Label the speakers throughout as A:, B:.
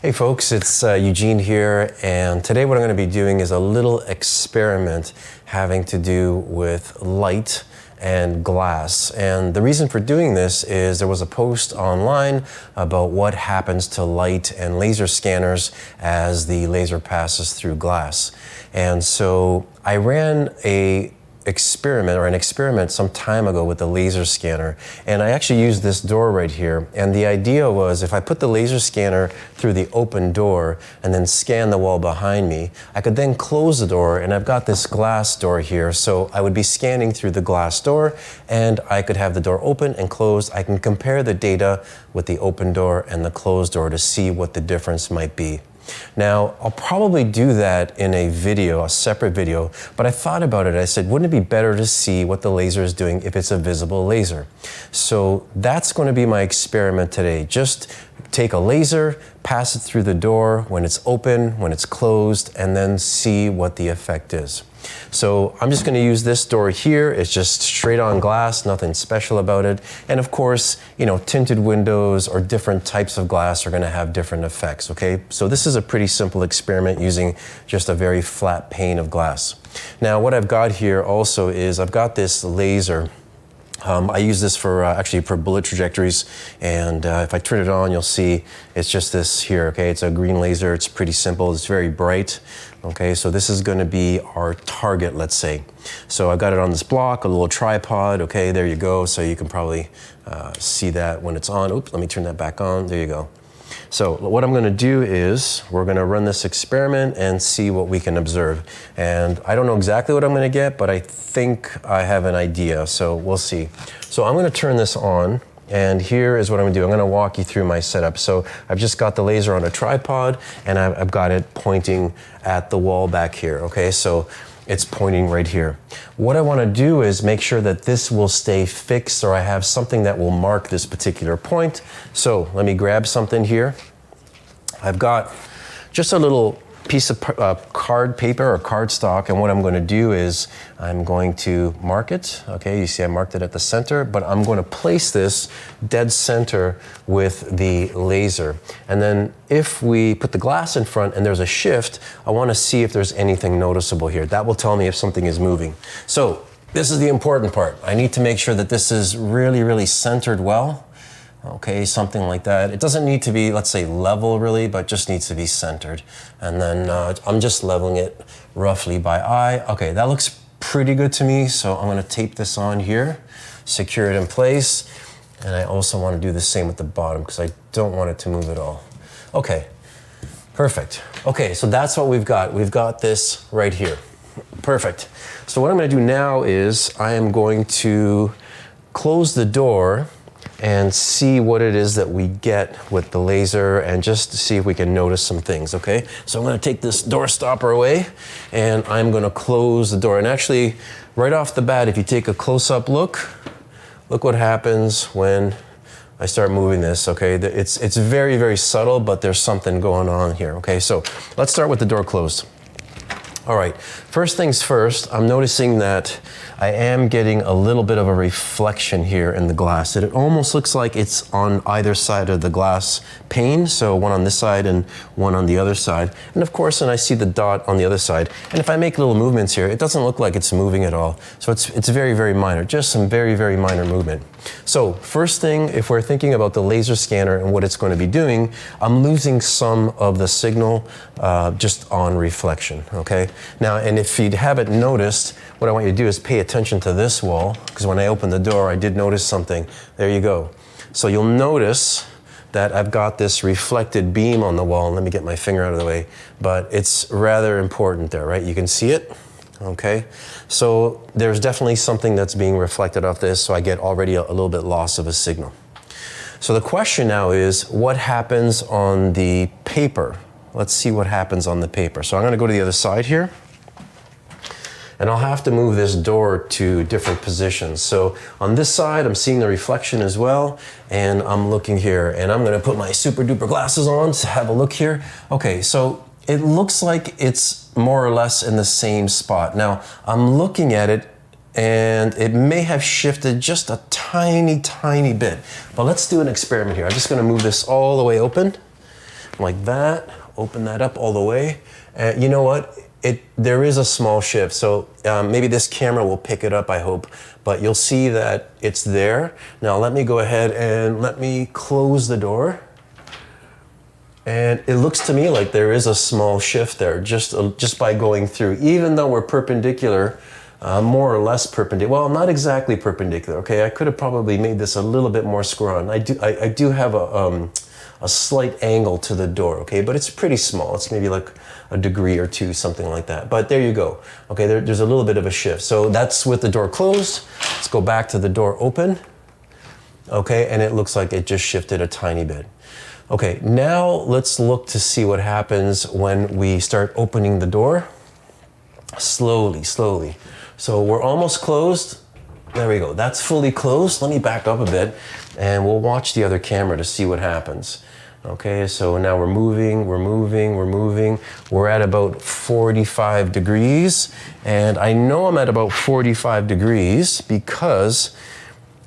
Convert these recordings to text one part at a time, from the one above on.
A: Hey folks, it's Eugene here, and today what I'm going to be doing is a little experiment having to do with light and glass. And the reason for doing this is there was a post online about what happens to light and laser scanners as the laser passes through glass. And so I ran an experiment some time ago with the laser scanner, and I actually used this door right here. And the idea was if I put the laser scanner through the open door and then scan the wall behind me, I could then close the door, and I've got this glass door here, so I would be scanning through the glass door and I could have the door open and closed. I can compare the data with the open door and the closed door to see what the difference might be. Now, I'll probably do that in a video, a separate video, but I thought about it. I said, wouldn't it be better to see what the laser is doing if it's a visible laser? So that's going to be my experiment today. Just take a laser, pass it through the door when it's open, when it's closed, and then see what the effect is. So I'm just going to use this door here. It's just straight on glass, nothing special about it. And of course, tinted windows or different types of glass are going to have different effects, okay? So this is a pretty simple experiment using just a very flat pane of glass. Now what I've got here also is I've got this laser. I use this for actually for bullet trajectories, and if I turn it on, you'll see it's just this here, okay? It's a green laser. It's pretty simple. It's very bright, okay? So this is going to be our target, let's say. So I've got it on this block, a little tripod, okay? There you go. So you can probably see that when it's on. Oops, let me turn that back on. There you go. So what I'm going to do is we're going to run this experiment and see what we can observe. And I don't know exactly what I'm going to get, but I think I have an idea, so we'll see. So I'm going to turn this on, and here is what I'm going to do. I'm going to walk you through my setup. So I've just got the laser on a tripod, and I've got it pointing at the wall back here, okay? So it's pointing right here. What I want to do is make sure that this will stay fixed, or I have something that will mark this particular point. So let me grab something here. I've got just a little piece of card paper or cardstock, and what I'm going to do is I'm going to mark it. Okay, you see I marked it at the center, but I'm going to place this dead center with the laser. And then if we put the glass in front and there's a shift, I want to see if there's anything noticeable here. That will tell me if something is moving. So this is the important part. I need to make sure that this is really, really centered well. Okay, something like that. It doesn't need to be, let's say, level really, but just needs to be centered. And then I'm just leveling it roughly by eye. Okay, that looks pretty good to me, so I'm going to tape this on here, secure it in place, and I also want to do the same with the bottom because I don't want it to move at all. Okay, perfect. Okay, so that's what we've got. We've got this right here. Perfect. So what I'm going to do now is I am going to close the door and see what it is that we get with the laser, and just to see if we can notice some things, okay? So I'm going to take this door stopper away, and I'm going to close the door. And actually, right off the bat, if you take a close-up look what happens when I start moving this, okay? It's very, very subtle, but there's something going on here, okay? So let's start with the door closed. All right, first things first, I'm noticing that I am getting a little bit of a reflection here in the glass. It almost looks like it's on either side of the glass pane, so one on this side and one on the other side. And of course, then I see the dot on the other side. And if I make little movements here, it doesn't look like it's moving at all. So it's very, very minor, just some very, very minor movement. So first thing, if we're thinking about the laser scanner and what it's going to be doing, I'm losing some of the signal just on reflection, okay? Now, and if you haven't noticed, what I want you to do is pay attention to this wall, because when I opened the door, I did notice something. There you go. So you'll notice that I've got this reflected beam on the wall. Let me get my finger out of the way, but it's rather important there, right? You can see it, okay? So there's definitely something that's being reflected off this, so I get already a little bit loss of a signal. So the question now is, what happens on the paper? Let's see what happens on the paper. So I'm going to go to the other side here, and I'll have to move this door to different positions. So on this side, I'm seeing the reflection as well, and I'm looking here, and I'm going to put my super duper glasses on to have a look here. Okay, so it looks like it's more or less in the same spot. Now, I'm looking at it, and it may have shifted just a tiny, tiny bit. But let's do an experiment here. I'm just going to move this all the way open. like that. Open that up all the way. And you know what? There is a small shift, so maybe this camera will pick it up, I hope, but you'll see that it's there. Now let me go ahead and let me close the door. And it looks to me like there is a small shift there just by going through, even though we're perpendicular, more or less perpendicular. Well, not exactly perpendicular, okay? I could have probably made this a little bit more square on. I do have a slight angle to the door, okay? But it's pretty small. It's maybe like a degree or two, something like that. But there you go. Okay, there's a little bit of a shift. So that's with the door closed. Let's go back to the door open. Okay, and it looks like it just shifted a tiny bit. Okay, now let's look to see what happens when we start opening the door. Slowly, slowly. So we're almost closed. There we go. That's fully closed. Let me back up a bit and we'll watch the other camera to see what happens. Okay, so now we're moving, we're moving, we're moving. We're at about 45 degrees. And I know I'm at about 45 degrees because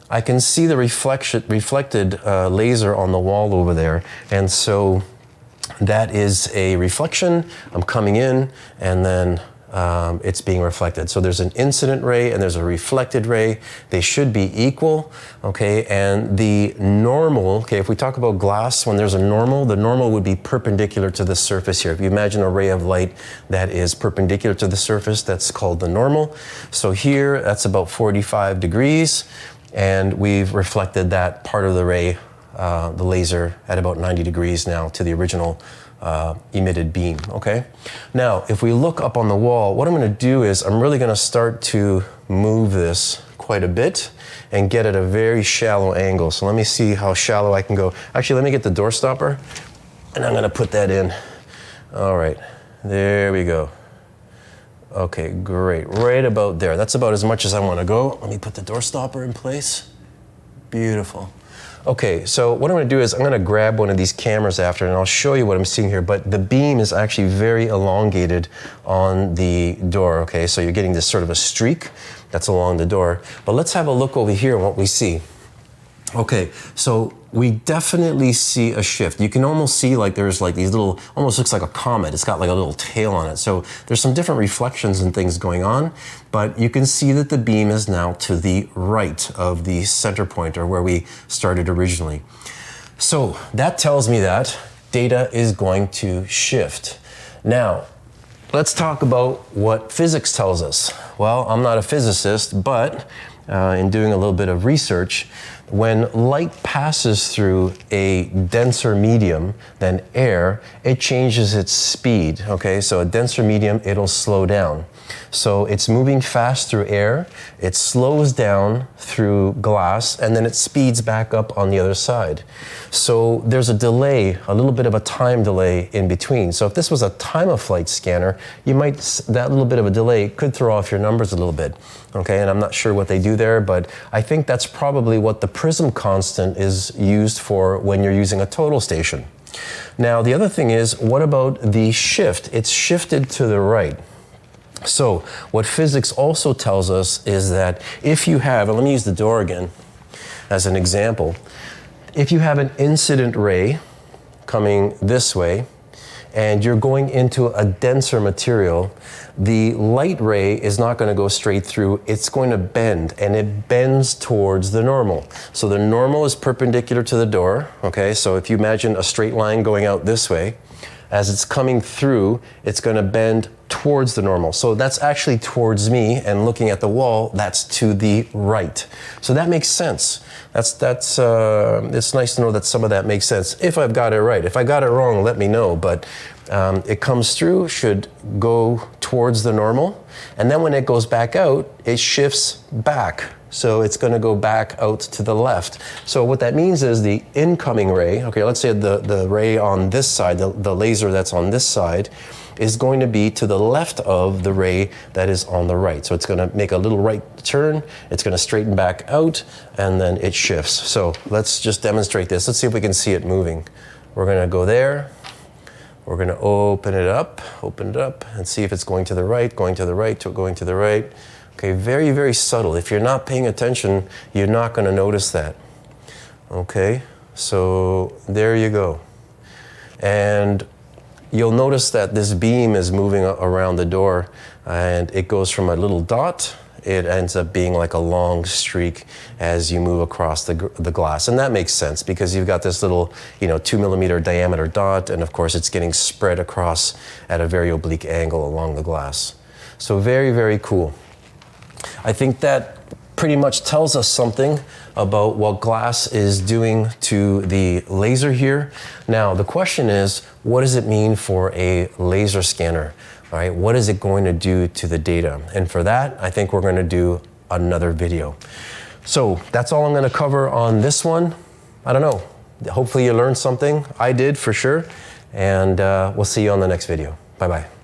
A: I can see the reflected laser on the wall over there. And so that is a reflection. I'm coming in and then it's being reflected. So there's an incident ray and there's a reflected ray. They should be equal, okay? And the normal, okay, if we talk about glass, when there's a normal, the normal would be perpendicular to the surface here. If you imagine a ray of light that is perpendicular to the surface, that's called the normal. So here, that's about 45 degrees, and we've reflected that part of the ray, the laser, at about 90 degrees now to the original emitted beam, okay? Now, if we look up on the wall, what I'm gonna do is I'm really gonna start to move this quite a bit and get at a very shallow angle. So let me see how shallow I can go. Actually, let me get the door stopper and I'm gonna put that in. All right, there we go. Okay, great, right about there. That's about as much as I wanna go. Let me put the door stopper in place. Beautiful. Okay, so what I'm gonna do is I'm gonna grab one of these cameras after and I'll show you what I'm seeing here, but the beam is actually very elongated on the door, okay? So you're getting this sort of a streak that's along the door. But let's have a look over here at what we see. Okay, so we definitely see a shift. You can almost see like there's like these little, almost looks like a comet. It's got like a little tail on it. So there's some different reflections and things going on, but you can see that the beam is now to the right of the center point, or where we started originally. So that tells me that data is going to shift. Now, let's talk about what physics tells us. Well, I'm not a physicist, but in doing a little bit of research, when light passes through a denser medium than air, it changes its speed, okay? So a denser medium, it'll slow down. So it's moving fast through air, it slows down through glass, and then it speeds back up on the other side. So there's a delay, a little bit of a time delay in between. So if this was a time-of-flight scanner, that little bit of a delay could throw off your numbers a little bit, okay? And I'm not sure what they do there, but I think that's probably what the prism constant is used for when you're using a total station. Now, the other thing is, what about the shift? It's shifted to the right. So what physics also tells us is that if you have, and let me use the door again as an example, if you have an incident ray coming this way and you're going into a denser material, the light ray is not going to go straight through, it's going to bend, and it bends towards the normal. So the normal is perpendicular to the door, okay? So if you imagine a straight line going out this way, as it's coming through, it's going to bend towards the normal. So that's actually towards me, and looking at the wall, that's to the right. So that makes sense. It's nice to know that some of that makes sense, if I've got it right. If I got it wrong, let me know, but it comes through, should go towards the normal, and then when it goes back out, it shifts back. So it's going to go back out to the left. So what that means is the incoming ray, okay, let's say the ray on this side, the laser that's on this side, is going to be to the left of the ray that is on the right. So it's going to make a little right turn, it's going to straighten back out, and then it shifts. So let's just demonstrate this. Let's see if we can see it moving. We're going to go there. We're going to open it up, and see if it's going to the right, going to the right, going to the right. Okay, very, very subtle. If you're not paying attention, you're not going to notice that. Okay, so there you go. And you'll notice that this beam is moving around the door, and it goes from a little dot, it ends up being like a long streak as you move across the glass. And that makes sense because you've got this little, 2 millimeter diameter dot, and of course it's getting spread across at a very oblique angle along the glass. So very, very cool. I think that pretty much tells us something about what glass is doing to the laser here. Now, the question is, what does it mean for a laser scanner? All right, what is it going to do to the data? And for that, I think we're going to do another video. So that's all I'm going to cover on this one. I don't know. Hopefully you learned something. I did for sure. And we'll see you on the next video. Bye-bye.